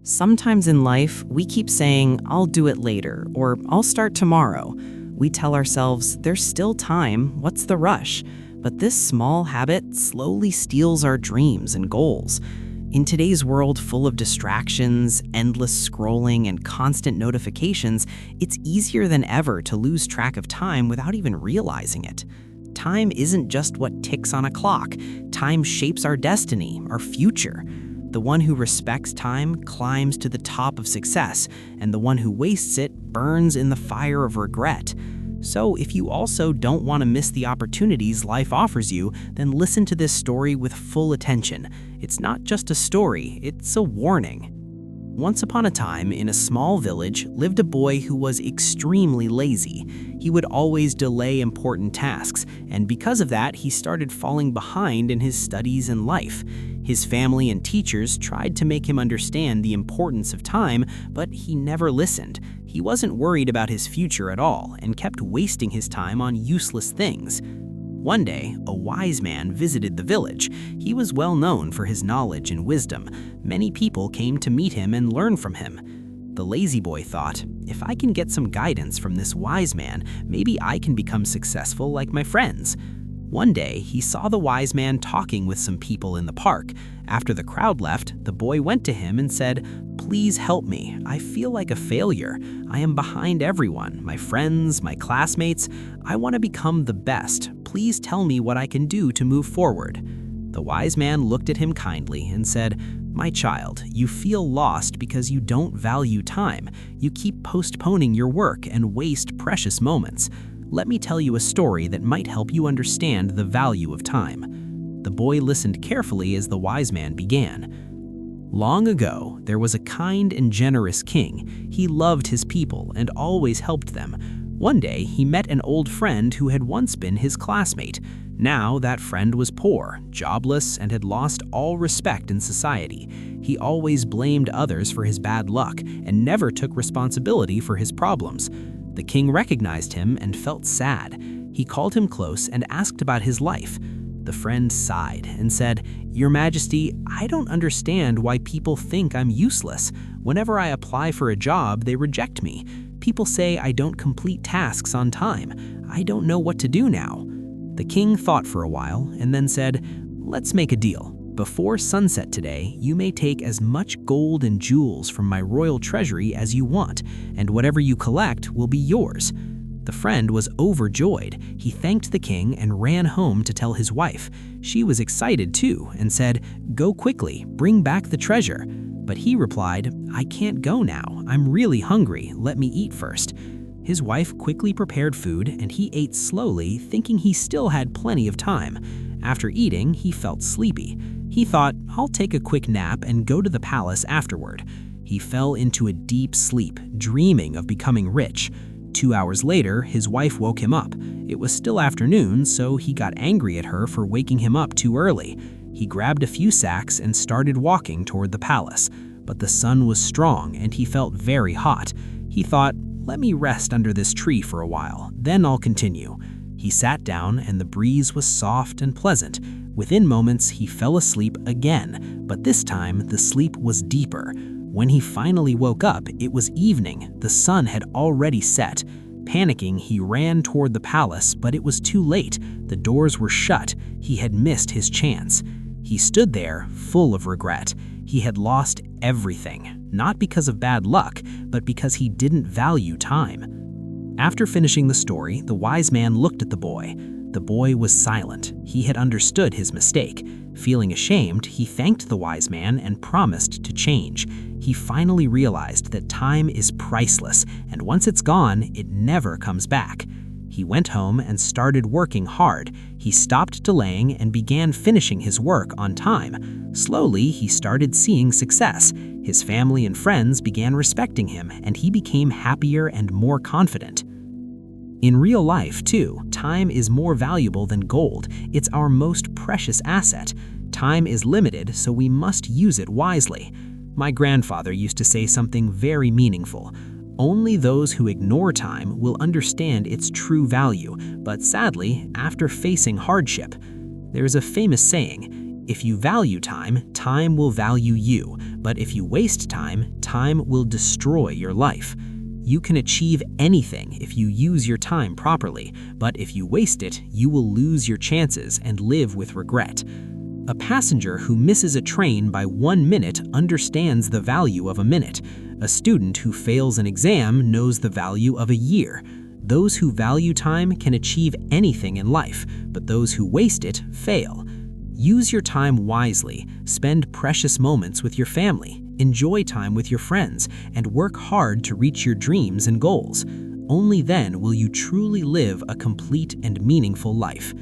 Sometimes in life, we keep saying, I'll do it later, or I'll start tomorrow. We tell ourselves, there's still time, what's the rush? But this small habit slowly steals our dreams and goals. In today's world full of distractions, endless scrolling, and constant notifications, it's easier than ever to lose track of time without even realizing it. Time isn't just what ticks on a clock. Time shapes our destiny, our future. The one who respects time climbs to the top of success, and the one who wastes it burns in the fire of regret. So if you also don't want to miss the opportunities life offers you, then listen to this story with full attention. It's not just a story, it's a warning. Once upon a time, in a small village, lived a boy who was extremely lazy. He would always delay important tasks, and because of that, he started falling behind in his studies and life. His family and teachers tried to make him understand the importance of time, but he never listened. He wasn't worried about his future at all and kept wasting his time on useless things. One day, a wise man visited the village. He was well known for his knowledge and wisdom. Many people came to meet him and learn from him. The lazy boy thought, if I can get some guidance from this wise man, maybe I can become successful like my friends. One day, he saw the wise man talking with some people in the park. After the crowd left, the boy went to him and said, "Please help me. I feel like a failure. I am behind everyone, my friends, my classmates. I want to become the best. Please tell me what I can do to move forward." The wise man looked at him kindly and said, "My child, you feel lost because you don't value time. You keep postponing your work and waste precious moments. Let me tell you a story that might help you understand the value of time." The boy listened carefully as the wise man began. Long ago, there was a kind and generous king. He loved his people and always helped them. One day, he met an old friend who had once been his classmate. Now, that friend was poor, jobless, and had lost all respect in society. He always blamed others for his bad luck and never took responsibility for his problems. The king recognized him and felt sad. He called him close and asked about his life. The friend sighed and said, "Your Majesty, I don't understand why people think I'm useless. Whenever I apply for a job, they reject me. People say I don't complete tasks on time. I don't know what to do now." The king thought for a while and then said, "Let's make a deal. Before sunset today, you may take as much gold and jewels from my royal treasury as you want, and whatever you collect will be yours." The friend was overjoyed. He thanked the king and ran home to tell his wife. She was excited too and said, "Go quickly, bring back the treasure." But he replied, "I can't go now. I'm really hungry. Let me eat first." His wife quickly prepared food and he ate slowly, thinking he still had plenty of time. After eating, he felt sleepy. He thought, "I'll take a quick nap and go to the palace afterward." He fell into a deep sleep, dreaming of becoming rich. 2 hours later, his wife woke him up. It was still afternoon, so he got angry at her for waking him up too early. He grabbed a few sacks and started walking toward the palace. But the sun was strong and he felt very hot. He thought, "Let me rest under this tree for a while, then I'll continue." He sat down and the breeze was soft and pleasant. Within moments, he fell asleep again, but this time the sleep was deeper. When he finally woke up, it was evening. The sun had already set. Panicking, he ran toward the palace, but it was too late. The doors were shut. He had missed his chance. He stood there, full of regret. He had lost everything, not because of bad luck, but because he didn't value time. After finishing the story, the wise man looked at the boy. The boy was silent. He had understood his mistake. Feeling ashamed, he thanked the wise man and promised to change. He finally realized that time is priceless, and once it's gone, it never comes back. He went home and started working hard. He stopped delaying and began finishing his work on time. Slowly, he started seeing success. His family and friends began respecting him, and he became happier and more confident. In real life, too, time is more valuable than gold. It's our most precious asset. Time is limited, so we must use it wisely. My grandfather used to say something very meaningful. Only those who ignore time will understand its true value, but sadly, after facing hardship. There's a famous saying, If you value time, time will value you. But if you waste time, time will destroy your life. You can achieve anything if you use your time properly, but if you waste it, you will lose your chances and live with regret. A passenger who misses a train by 1 minute understands the value of a minute. A student who fails an exam knows the value of a year. Those who value time can achieve anything in life, but those who waste it fail. Use your time wisely, spend precious moments with your family, enjoy time with your friends, and work hard to reach your dreams and goals. Only then will you truly live a complete and meaningful life.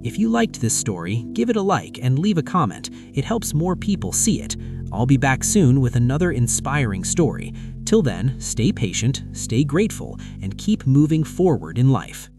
If you liked this story, give it a like and leave a comment. It helps more people see it. I'll be back soon with another inspiring story. Till then, stay patient, stay grateful, and keep moving forward in life.